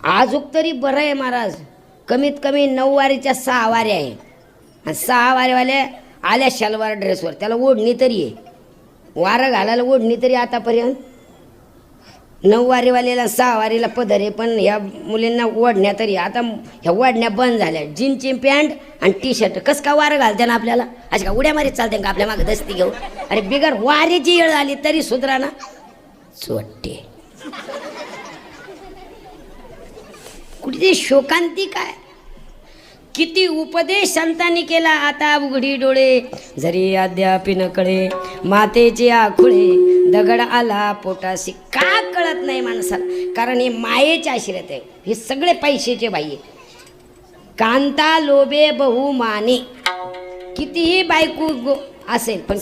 आजूक तरी बरं आहे महाराज, कमीत कमी 9 वारीच्या 6 वाऱ्या आहे आणि 6 वारेवाल्या आल्या शलवार ड्रेसवर, त्याला ओढणी तरी आहे, वारं घालायला ओढणी तरी आतापर्यंत. 9 वारीवाल्याला 6 वारीला पदर आहे, पण ह्या मुलींना ओढण्या तरी. आता ह्या ओढण्या बंद झाल्या, जीन्सची पॅन्ट आणि टी शर्ट. कसं का वारं घालते ना आपल्याला, अशा का उड्या मारीत चालते का आपल्या मागं दस्ती घेऊन. अरे बिगर वारीची येळ आली तरी सुधरा ना चोट्टे. कुठे शोकांती काय, किती उपदेश संतांनी केला. आता उघडी डोळे जरी अद्यापि न कळे, मातेचे आखुळे दगड आला पोटाशी. का कळत नाही माणसाला, कारण हे मायेचे आश्रित आहे, हे सगळे पैशाचे बाई. कांता लोभे बहु माने, कितीही बायको असेल पण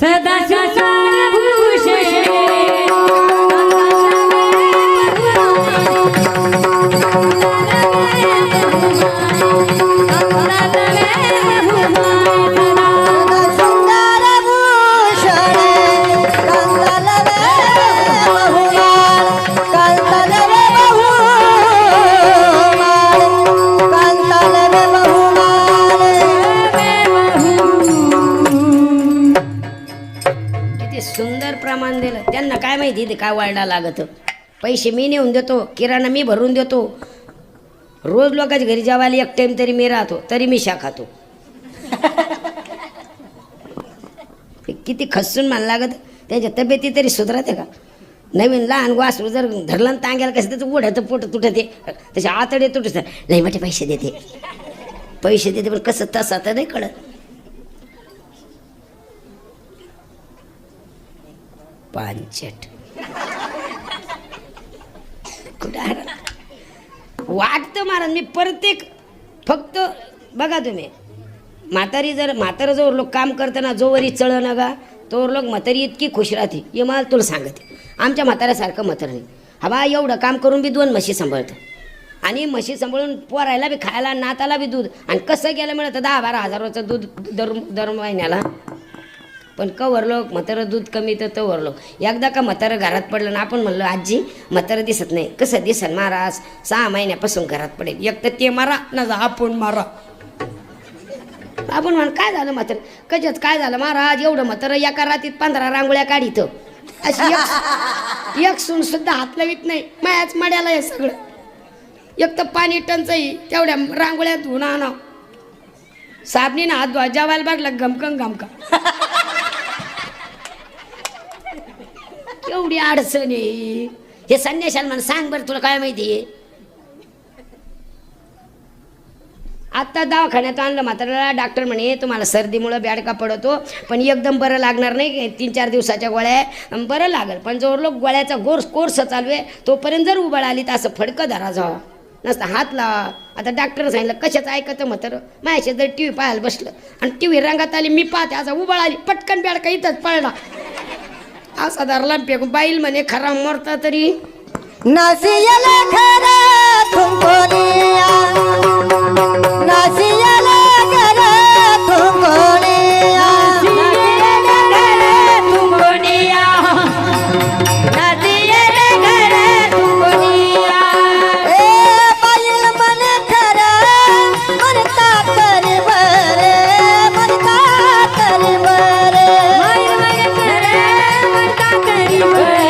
सुंदर प्रमाण दिलं. त्यांना काय माहिती ते काय वाढला लागत. पैसे मी नेऊन देतो, किराणा मी भरून देतो, रोज लोकांच्या घरी जेवायला एक टाइम तरी मी राहतो, तरी मी शा खातो. किती खसून मान लागत. त्याच्या तब्येती तरी सुधारते का. नवीन लहान वासरू जर धरलं तांग्याला कसं त्याचं ओढ्याचं पोट तुटते, तसे आतडे तुटत नाही. मोठे पैसे देते पण कसं तसं तर नाही कळत. पांचट कुठं वाटतं महाराज. मी प्रत्येक फक्त बघा तुम्ही, म्हातारं जोवर लोक काम करताना जोवरी चळ ना गा तोवर लोक म्हातारी इतकी खुश राहते. हे मला तुला सांगते, आमच्या म्हाताऱ्यासारखं म्हातारं नाही. हवा एवढं काम करून बी 2 म्हशी सांभाळतं, आणि म्हशी सांभाळून पोरायला बी खायला, नाताला बी दूध, आणि कसं गेलं मिळतं 10-12 हजाराचं दूध दर महिन्याला. पण कवर लोक म्हातारं दूध कमी तर तवर लोक. एकदा का म्हातारं घरात पडलं ना, आपण म्हणलं आजी म्हातारं दिसत नाही, कसं दिसन महाराज 6 महिन्यापासून घरात पडेल. एक तर ते मारा ना आपण मारा. आपण म्हण काय झालं म्हातारं, कशाच काय झालं महाराज, एवढं म्हातारं एका रात्रीत 15 रांगोळ्या काढित. अशी एक सून सुद्धा हात लावित नाही. मायाच मड्याला हे सगळं. एक तर पाणी टंचाई, तेवढ्या रांगोळ्या धुवून आणा, साबणीनं हात धुवा, जेवायला बागला गमका. एवढी अडचण आहे. हे संन्याशाला म्हणा सांग बरं, तुला काय माहिती आहे. आत्ता दवाखान्यात आणलं म्हाताऱ्याला, डॉक्टर म्हणे तुम्हाला सर्दीमुळं बॅडका पडतो, पण एकदम बरं लागणार नाही, 3-4 दिवसाच्या गोळ्या बरं लागेल. पण जो लोक गोळ्याचा कोर्स चालू आहे तोपर्यंत जर उबाळ आली तर असं फडकं धरा जावा, नसता हात लावा. आता डॉक्टर सांगितलं कशाचं ऐकतं म्हातारं. माझ्याशी जर टी व्ही पाहायला बसलं आणि टी व्ही रंगात आली, मी पाहते असा उबाळ आली, पटकन बॅडका इथंच पळला, असा धरला फेकून. बाईल म्हणे खरा मरता तरी नासियाला खरा तुमकोनिया, नासियाला खरा तुमकोनिया, नासियाला खरा तुमकोनिया, नासियाला खरा तुमकोनिया. ए बाईल मन खरा मनता कर बरे, मनता कर बरे, बाईल मन खरा मनता कर बरे,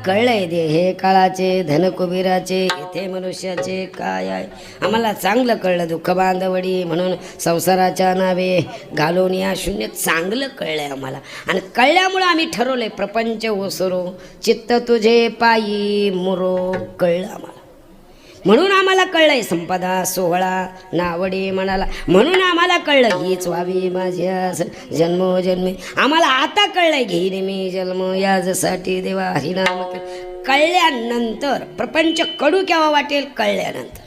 कळलंय ते हे काळाचे धन कुबेराचे, इथे मनुष्याचे काय आहे. आम्हाला चांगलं कळलं दुःख बांधवडी म्हणून संसाराच्या नावे घालून या शून्य. चांगलं कळलंय आम्हाला, आणि कळल्यामुळं आम्ही ठरवलंय प्रपंच ओसरो चित्त तुझे पायी मुरो. कळलं आम्हाला. म्हणून आम्हाला कळलंय संपदा सोहळा नावडे म्हणाला, म्हणून आम्हाला कळलं हीच व्हावी माझ्या जन्मोजन्मी. आम्हाला आता कळलंय घेईन मी जन्म याजसाठी देवा हरिनाम. कळल्यानंतर प्रपंच कडू केव्हा वाटेल? कळल्यानंतर.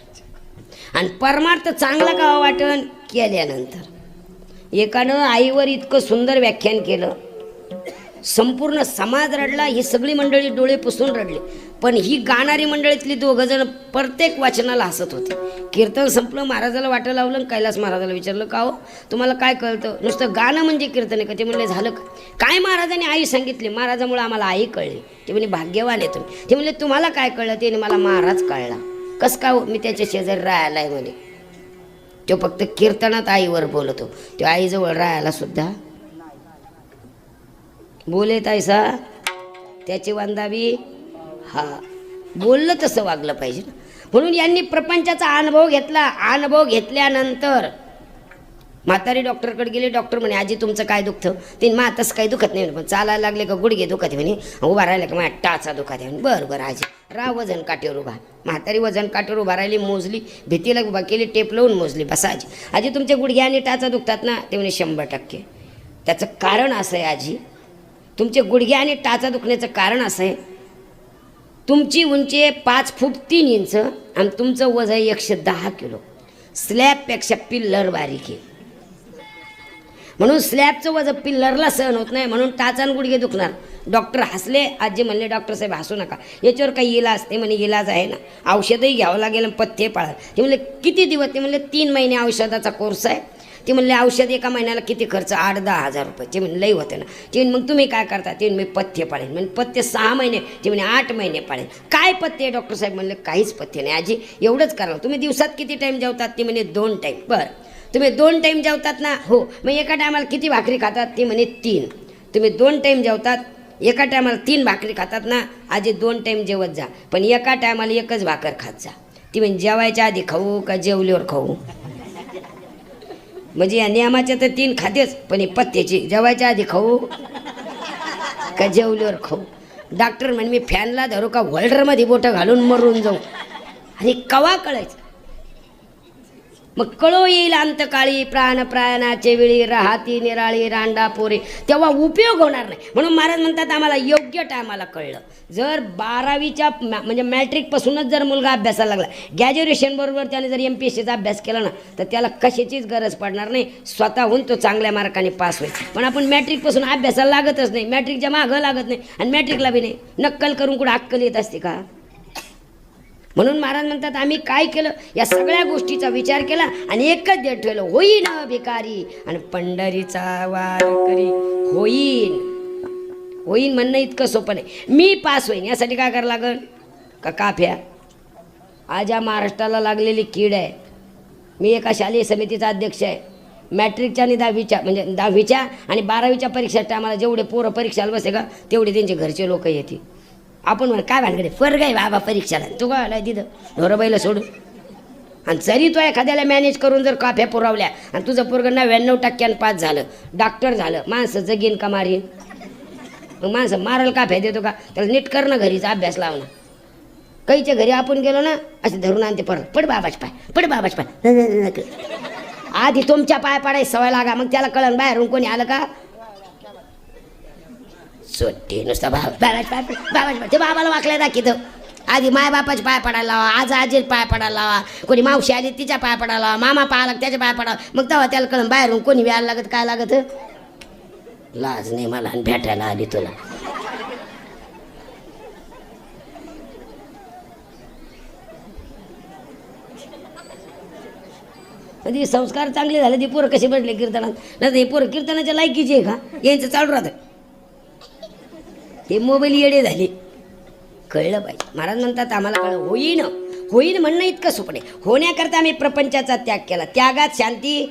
आणि परमार्थ चांगला केव्हा वाटेल? केल्यानंतर. एकानं आईवर इतकं सुंदर व्याख्यान केलं, संपूर्ण समाज रडला, ही सगळी मंडळी डोळे पुसून रडली. पण ही गाणारी मंडळीतली दोघं जण प्रत्येक वाचनाला हसत होते. कीर्तन संपलं, महाराजाला वाटं लावलं, कैलास महाराजाला विचारलं का हो तुम्हाला काय कळतं? नुसतं गाणं म्हणजे कीर्तन आहे का? ते म्हणले झालं का? काय महाराजांनी आई सांगितली, महाराजामुळे आम्हाला आई कळली. ते म्हणजे भाग्यवान आहे तुम्ही. ते म्हणले तुम्हाला काय कळलं? ते मला महाराज कळला. कसं का? मी त्याच्या शेजारी राहायला आहे म्हणे. तो फक्त कीर्तनात आईवर बोलतो, तो आईजवळ राहायला सुद्धा बोलेत ऐसा त्याची वांदावी. हा, बोललं तसं वागलं पाहिजे ना. म्हणून यांनी प्रपंचाचा अनुभव घेतला. अनुभव घेतल्यानंतर म्हातारी डॉक्टरकडे गेले. डॉक्टर म्हणे आजी तुमचं काय दुखतं? ते मा तसं काही दुखत नाही म्हणे, पण चालायला लागले का गुडघे दुखत आहे म्हणे, उभा राहिला का माझ्या टाचा दुखत आहे म्हणे. बरं बरं आजी राह वजन काठीवर उभा. म्हातारी वजन काठीवर उभा राहिली, मोजली, भीतीला उभा केली, टेप लावून मोजली. बसा आजी. आजी तुमचे गुडघे आणि टाचा दुखतात ना? ते म्हणे 100%. त्याचं कारण असं आहे आजी, तुमचे गुडघे आणि टाचा दुखण्याचं कारण असं आहे, तुमची उंची आहे 5 फूट 3 इंच आणि तुमचं वजन आहे 110 किलो. स्लॅबपेक्षा पिल्लर बारीक आहे, म्हणून स्लॅबचं वजन पिल्लरला सहन होत नाही, म्हणून टाचा आणि गुडघे दुखणार. डॉक्टर हसले. आजी म्हणले डॉक्टर साहेब हसू नका, याच्यावर काही इलाज? ते म्हणे इलाज आहे ना, औषधही घ्यावं लागेल, पथ्ये पाळा. ते म्हणले किती दिवस? ते म्हणले 3 महिने औषधाचा कोर्स आहे. ते म्हणले औषध एका महिन्याला किती खर्च? 8-10 हजार रुपये. ते म्हणजे लई होते ना. ते मग तुम्ही काय करता? ते मी पथ्य पाळेन. म्हणजे पथ्य 6 महिने, ते म्हणे 8 महिने पाळेन. काय पथ्य? डॉक्टर साहेब म्हणले काहीच पथ्य नाही आजी, एवढंच करा. तुम्ही दिवसात किती टाईम जेवतात? ते म्हणे 2 टाईम. बरं, तुम्ही 2 टाईम जेवतात ना? हो. मग एका टायमाला किती भाकरी खातात? ते म्हणे 3. तुम्ही 2 टाईम जेवतात, एका टायमाला 3 भाकरी खातात ना? आजी 2 टाईम जेवत जा, पण एका टायमाला एकच भाकर खात जा. ती म्हणजे जेवायच्या आधी खाऊ का जेवल्यावर खाऊ? म्हणजे या नियमाच्या तर 3 खातेच, पण ही पथ्याची जेवायच्या आधी खाऊ का जेवल्यावर खाऊ? डॉक्टर म्हणे मी फॅनला धरू का होल्डरमध्ये बोटं घालून मरून जाऊ? आणि कवा कळायचं? मग कळो येईल अंतकाळी प्राण प्राणाचे वेळी राहती निराळी रांडा पोरे, तेव्हा उपयोग होणार नाही. म्हणून महाराज म्हणतात आम्हाला योग्य टायमाला कळलं. जर 12वीच्या म्हणजे मॅट्रिकपासूनच जर मुलगा अभ्यासाला लागला, ग्रॅज्युएशन बरोबर त्याने जर MPSCचा अभ्यास केला ना, तर त्याला कशाचीच गरज पडणार नाही, स्वतःहून तो चांगल्या मार्काने पास होईल. पण आपण मॅट्रिकपासून अभ्यासाला लागतच नाही, मॅट्रिकच्या मागं लागत नाही, आणि मॅट्रिकला बी नाही. नक्कल करून कुठं अक्कल येत असते का? म्हणून महाराज म्हणतात आम्ही काय केलं? या सगळ्या गोष्टीचा विचार केला आणि एकच देत ठेवलं, होईन भिकारी आणि पंढरीचा वार करी. होईन होईन म्हणणं इतकं सोपं नाही. मी पास होईन यासाठी काय करावं लागेल? का काफ्या? आज या महाराष्ट्राला लागलेली कीड आहे. मी एका शालेय समितीचा अध्यक्ष आहे. मॅट्रिकच्या आणि 10वीच्या म्हणजे 10वीच्या आणि 12वीच्या परीक्षा टायमाला जेवढे पोरं परीक्षाला बसे का तेवढे त्यांचे घरचे लोक येतील. आपण म्हण काय भानगडे वर्ग आहे बाबा परीक्षाला, तू काय आलाय तिथं ढोरबाईला सोडून? आणि जरी तो एखाद्याला मॅनेज करून जर काफ्या पुरवल्या आणि तुझं पोरगं 99% पास झालं, डॉक्टर झालं, माणसं जगीन का मारीन? मग माणसं मारायला काफ्या देतो का? त्याला नीट करणं, घरीचा अभ्यास लावणं. काहीच्या घरी आपण गेलो ना असे धरून आणते परत, पड बाबाच पाय, पड बाबाच पाय. आधी तुमच्या पाय पडायची सवय लागा, मग त्याला कळण बाहेरून कोणी आलं का सोटे नुसता बाबाच पाय ते बाबाला वाकल्या दाखित. आधी माय बापाचे पाय पडायला लावा, आज आजी पाय पडायला लावा, कोणी मावशी आली तिच्या पाय पडायला लावा, मामा पाहायला त्याच्या पाय पडावा, मग तेव्हा त्याला कळण बाहेरून कोणी व्यायला लागत काय लागत. लाज नाही मला आणि भेटायला आली तुला. कधी संस्कार चांगले झाले ती पोरं कशी बसले कीर्तनात? नाही हे पोरं कीर्तनाच्या लायकीची आहे का? यांचं चालू राहतं. हे मोबाईल येडे झाले. कळलं पाहिजे. महाराज म्हणतात आम्हाला कळलं. होईन होईन म्हणणं इतकं सोपं नाही. होण्याकरता आम्ही प्रपंचाचा त्याग केला. त्यागात शांती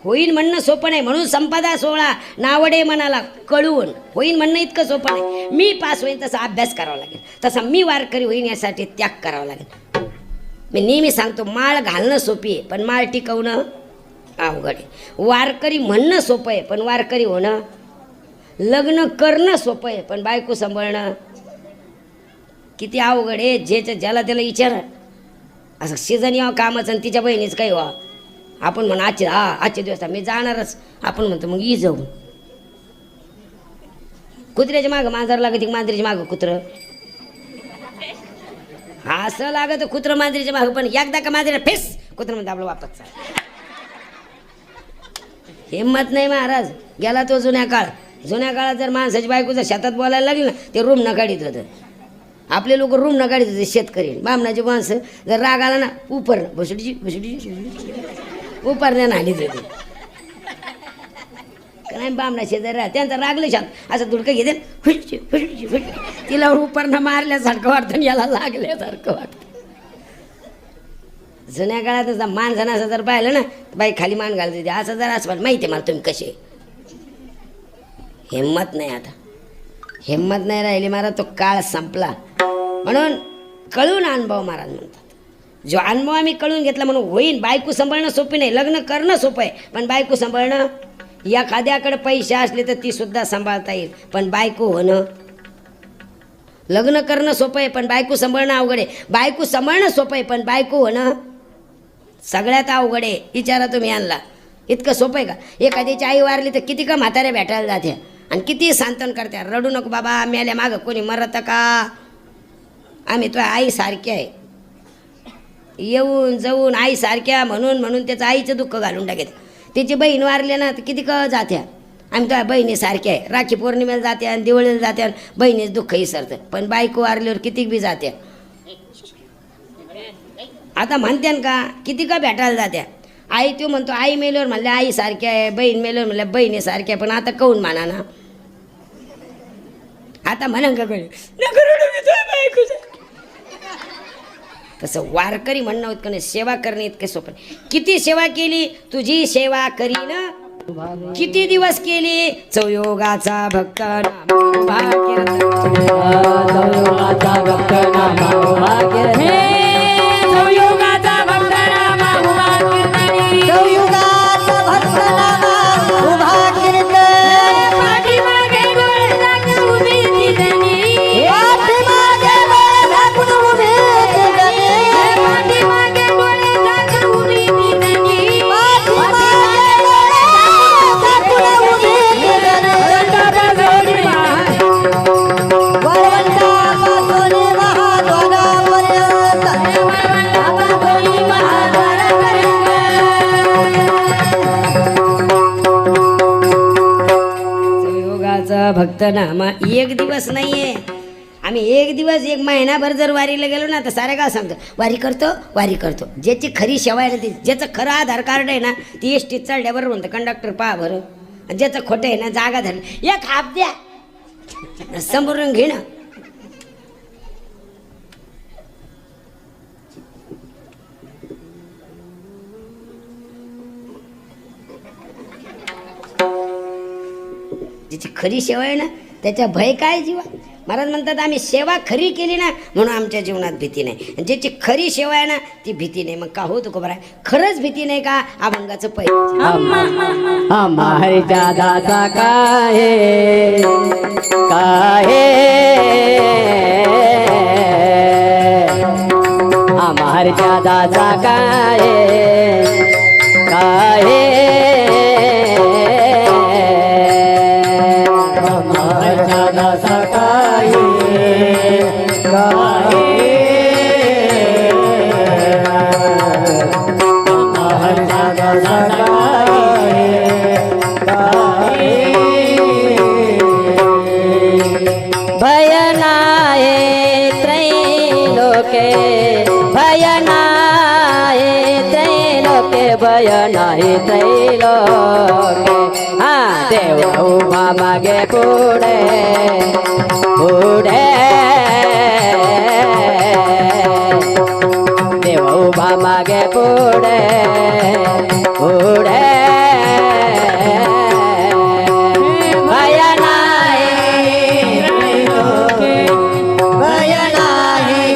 होईन म्हणणं सोपं नाही. म्हणून संपदा सोहळा नावडे मनाला कळून होईन म्हणणं इतकं सोपं नाही. मी पास होईन तसा अभ्यास करावा लागेल, तसा मी वारकरी होईन यासाठी त्याग करावा लागेल. मी नेहमी सांगतो माळ घालणं सोपी आहे, पण माळ टिकवणं अवघड आहे. वारकरी म्हणणं सोपं आहे, पण वारकरी होणं. लग्न करणं सोपं आहे, पण बायको सांभाळणं किती अवघड आहे. ज्याला त्याला विचारा. असं सीझन यावं कामाचं आणि तिच्या बहिणीच काही व्हा. आपण म्हणा आजचे दिवस मी जाणारच, आपण म्हणतो मग ई जाऊन. कुत्र्याच्या मागं मांजर लागत, मांजरीच्या मागं कुत्रं. असं लागत कुत्रं मांजरीच्या मागं, पण एकदा का मांजरीला फेस कुत्रं म्हणतं आपलं वापस चाल. हिंमत नाही महाराज. गेला तो जुन्या काळात जर माणसाची बायको जर शेतात बोलायला लागली ना, ते रूम न काढीत होतं. आपले लोक रूम न काढीत होते शेतकरी. बामणाची माणसं जर राग आला ना, भुसडीची उपरण्यानं हानीत होते. नाही बामणा शेजारी त्यांचा रागले शांत असं धुडकं घेते, फुटची तिला उपरनं मारल्यासारखं वाटतं आणि याला लागल्यासारखं वाटतं. जुन्या काळात माणसानं असं जर पाहिलं ना, बाई खाली मान घालते ते असं जर असं माहिती आहे मला तुम्ही कसे. हिंमत नाही, आता हिंमत नाही राहिली महाराज. तो काळ संपला. म्हणून कळून अनुभव महाराज म्हणतात. जो अनुभव आम्ही कळून घेतला म्हणून होईन. बायको सांभाळणं सोपी नाही, लग्न करणं सोपं आहे, पण बायको सांभाळणं. एखाद्याकडे पैसे असले तर ती सुद्धा सांभाळता येईल, पण बायको होणं. लग्न करणं सोपं आहे, पण बायको सांभाळणं अवघड आहे. बायको सांभाळणं सोपं आहे, पण बायको होणं सगळ्यात अवघड आहे. विचारा तुम्ही यांना, इतकं सोपं आहे का? एखाद्याची आई वारली तर किती का म्हाताऱ्या भेटायला जात्या आणि किती सांत्वन करत्या, रडू नको बाबा, मेल्या मागं कोणी मरत का, आम्ही तो आई सारखे आहे. येऊन जाऊन आई सारख्या म्हणून त्याचं आईचं दुःख घालून टाकेत. त्याची बहीण वारली ना तर किती का जात्या, आम्ही तो बहिणीसारखे आहे. राखी पौर्णिमेला जात्या आणि दिवाळीला जात्या, बहिणीचं दुःख विसरतं. पण बायको वारल्यावर किती बी जात्या. आता म्हणत्यान का किती का भेटायला जात्या. आई तो म्हणतो आई मेल्यावर म्हणल्या आई सारखी आहे, बहीण मेल्यावर म्हणल्या बहिणी सारखी आहे. पण आता काहून म्हणा ना, आता म्हणा का कळे तसं वारकरी म्हणणं होत का नाही. सेवा करणे इतके सोपं. किती सेवा केली तुझी सेवा करीन, किती दिवस केली चौयोगाचा भक्त नामा उभा कीर्तन. चौयोगाचा भक्त नामा उभा कीर्तनी. चौयोगाचा भक्त नामा उभा कीर्तनी. चौयोगाचा भक्त नामा उभा कीर्तनी. पाठीमागे डोळे झाकून उभी तिजनी. पाठीमागे डोळे झाकून उभी तिजनी. पाठीमागे डोळे झाकून उभी तिजनी. पाठीमागे डोळे झाकून उभी तिजनी. वरवंटापासून महाद्वारापर्यंत. वरवंटापासून महाद्वारापर्यंत. चौयोगाचा भक्त नामा एक दिवस नाहीये. आम्ही एक दिवस एक महिनाभर जर वारीला गेलो ना तर सारे गाव सांगतो वारी करतो. ज्याची खरी सेवा आहे ना, ती ज्याचं खरं आधार कार्ड आहे ना, ती एस टीत चढल्याबरोबर म्हणतं कंडक्टर पहा बरं. ज्याचं खोटं आहे ना, जागा धरली एक हाप द्या समोरून घेणं. ज्याची खरी सेवा आहे ना त्याच्या भय काय जीवा. महाराज म्हणतात आम्ही सेवा खरी केली ना म्हणून आमच्या जीवनात भीती नाही. ज्याची खरी सेवा आहे ना ती भीती नाही. मग का होतो का बरं, खरंच भीती नाही का अभंगाचं पहिलं. हमारे दादाचा काहे हमारे दादाचा काहे भय नाही त्रैलोके. हा देव उभा मागे पुढे देव उभा मागे पुढे भय नाही त्रैलोके. भय नाही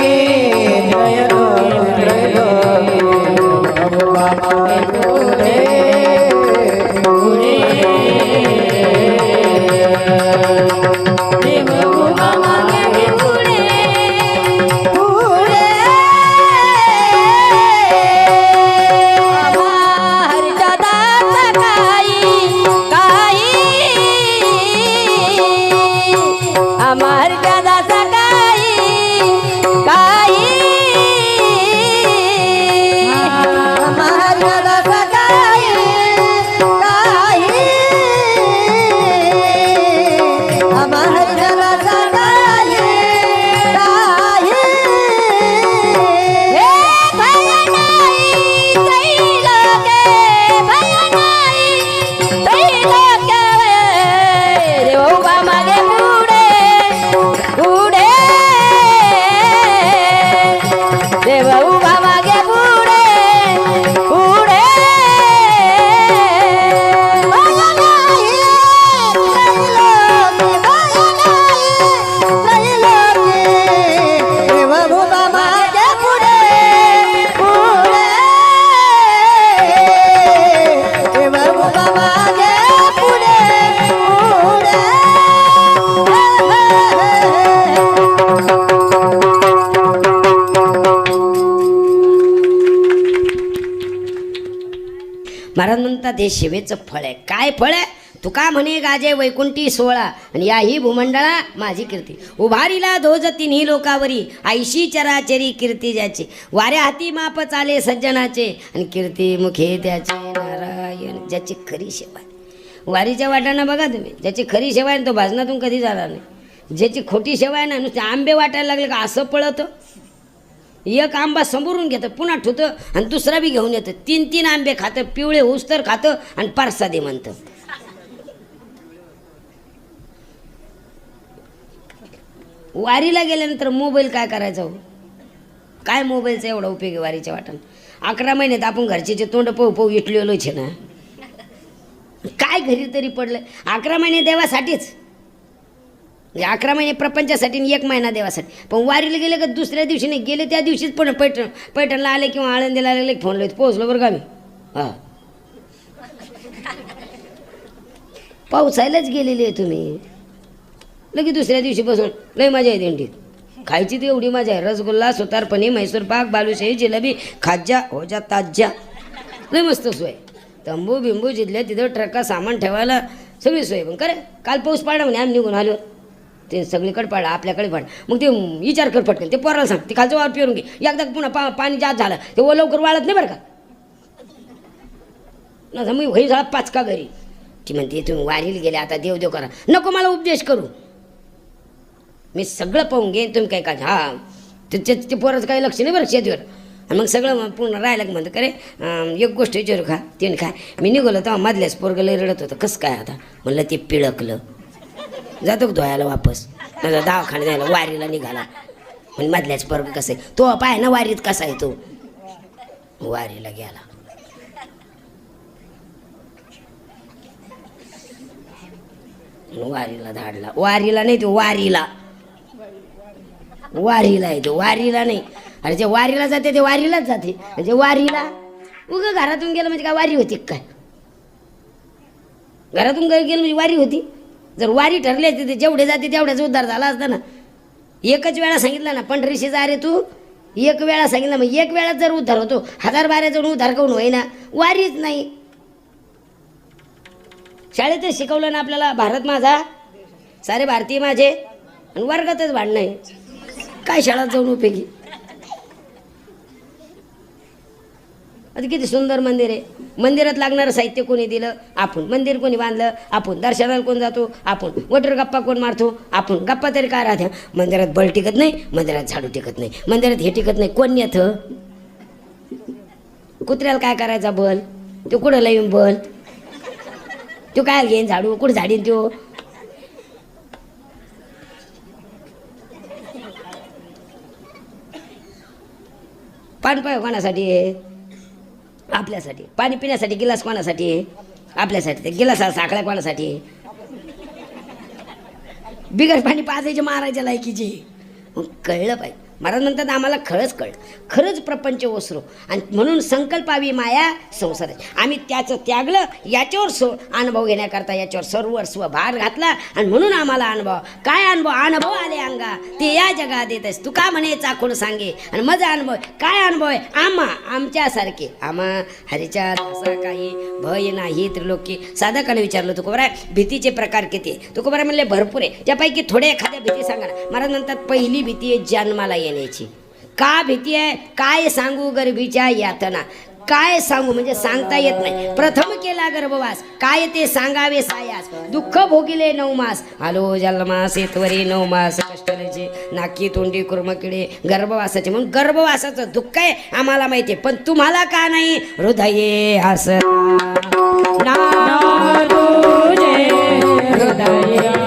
महाराज म्हणतात हे शिवेचं फळ आहे. काय फळ आहे? तुका म्हणे गाजे वैकुंठी 16 आणि याही भूमंडळा माझी कीर्ती. उभारीला धोज तिन्ही लोकावरी ऐशी चराचरी कीर्ती ज्याची. वाऱ्या हाती माप चाले सज्जनाचे आणि कीर्ती मुखे त्याचे नारायण. ज्याची खरी सेवा आहे. वारीच्या वाटांना बघा तुम्ही, ज्याची खरी सेवा आहे तो भाजनातून कधी जाणार नाही. ज्याची खोटी सेवा आहे ना, नुसते आंबे वाटायला लागले का असं पळतं. एक आंबा समोरून घेतं, पुन्हा ठुतं आणि दुसरा बी घेऊन येतं. 3 आंबे खातं, पिवळे होऊस तर खातं आणि पारसा दे म्हणतं. वारीला गेल्यानंतर मोबाईल काय करायचा हो? काय मोबाईलचा एवढा उपयोग आहे वारीच्या वाटानं? 11 महिन्यात आपण घरचे तोंड पाहू इटलेलोच आहे ना. काय घरी तरी पडलं. 11 महिने देवासाठीच, 11 महिने प्रपंचासाठी आणि 1 महिना देवासाठी. पण वारीला गेले का दुसऱ्या दिवशी नाही, गेले त्या दिवशीच पण पैठणला आले किंवा आळंदीला आले फोन लावले पोहोचलो बरं का मी. हां, पावसायलाच गेलेले आहे तुम्ही. लगेच दुसऱ्या दिवशी बसून लई मजा आहे दिंडीत. खायची तर एवढी मजा आहे. रसगुल्ला, सुतारपणी, मैसूर पाक, बालुशाही, जिलेबी, खाज्जा होजा ताज्या, लई मस्त सोय. तंबू बिंबू जिथल्या तिथं ट्रका सामान ठेवायला सगळी सोय. पण करे काल पाऊस पाडला म्हणे, आम्ही निघून आलो. ते सगळीकडे पाडला, आपल्याकडे पाड. मग ते विचार कर पटकन, ते पोराला सांग ते खालचं वावर पिरून घे. एकदा पुन्हा पाणी जास्त झालं ते ओ लवकर वाळत नाही बरं का. ना मी वही झाला 5 का घरी. ती म्हणते तुम्ही वारीला गेले आता देव देव करा. नको मला उपदेश करू, मी सगळं पाहून घेईन. तुम्ही काय काय हां ते पोराचं काही लक्ष नाही बरं शेतीवर. आणि मग सगळं पूर्ण राहिलं की म्हणतं करे एक गोष्ट विचारू का? ते काय मी निघालो तेव्हा मधल्याच पोरगं लई रडत होतं. कसं काय आता? म्हणलं ते पिळकलं. जातो का धुवायला वापस? माझा दवाखान्यात जायला वारीला निघाला. म्हणजे मधल्याच पोरगं कसं आहे तो पाय ना वारीत कसा आहे तो. वारीला गेला. वारीला धाडला. वारीला नाही तो वारीला, वारीला आहे तो, वारीला नाही. अरे जे वारीला जाते ते वारीलाच जाते. म्हणजे वारीला उगं घरातून गेलं म्हणजे काय वारी होती काय? घरातून गेलं म्हणजे वारी होती? जर वारी ठरली असती ते जेवढे जाते तेवढ्याच उद्धार झाला असता ना. एकच वेळा सांगितलं ना पंढरीशी जा रे तू, एक वेळा सांगितलं मग एक वेळाच जर उद्धार होतो. 1000 जाऊन उद्धार करून होईना. वारीच नाही. शाळेतच शिकवलं ना आपल्याला भारत माझा सारे भारतीय माझे आणि वर्गातच भांडणं आहे. काय शाळेत जाऊन उपयोगी? आता किती सुंदर मंदिर आहे. मंदिरात लागणारं साहित्य कोणी दिलं? आपण. मंदिर कोणी बांधलं? आपण. दर्शनाला कोण जातो? आपण. वटर गप्पा कोण मारतो? आपण. गप्पा तरी काय राहत्या? मंदिरात बल टिकत नाही, मंदिरात झाडू टिकत नाही, मंदिरात हे टिकत नाही. कोण येतं? कुत्र्याला काय करायचा बल? तो कुठं लावून बल? तो काय घेईन झाडू? कुठं झाडीन तो? पाणी पाय कोणासाठी आहे? आपल्यासाठी. पाणी पिण्यासाठी गिलास कोणासाठी आहे? आपल्यासाठी. ते गिलासाला साखळ्या कोणासाठी आहे? बिगर पाणी पाजायचे मारायच्या लायकीचे. मग कळलं पाहिजे. महाराज म्हणतात आम्हाला खरंच कळलं, खरंच प्रपंच ओसरो आणि म्हणून संकल्पावी माया संसार. आम्ही त्याचं त्यागलं, याच्यावर अनुभव घेण्याकरता याच्यावर सर्वस्व भार घातला आणि म्हणून आम्हाला अनुभव. काय अनुभव? अनुभव आले अंगा ते या जगात येतस. तू का म्हणे चाखून सांगे आणि माझा अनुभव काय अनुभव आहे? आमच्यासारखे आम्हा हरीच्या दासा काही भय नाही त्रिलोकी. साधकाने विचारलं तुकोबरा भीतीचे प्रकार किती आहे? तुकोबरा म्हणले भरपूर आहे. त्यापैकी थोड्या एखाद्या भीती सांगा ना. महाराज म्हणतात पहिली भीती आहे जन्माला येण्याची. का भीती आहे? काय सांगू गर्भीच्या यातना. काय सांगू म्हणजे सांगता येत नाही. प्रथम केला गर्भवास काय ते सांगावे सायास. दुःख भोगिले 9 मास आलो जन्मास येतवरी 9 मास कष्टाचे नाकी तोंडी कुर्मकिडे गर्भवासाचे. म्हणून गर्भवासाचं दुःख आहे आम्हाला माहिती आहे, पण तुम्हाला का नाही? हृदये हसता ना तुझे हृदये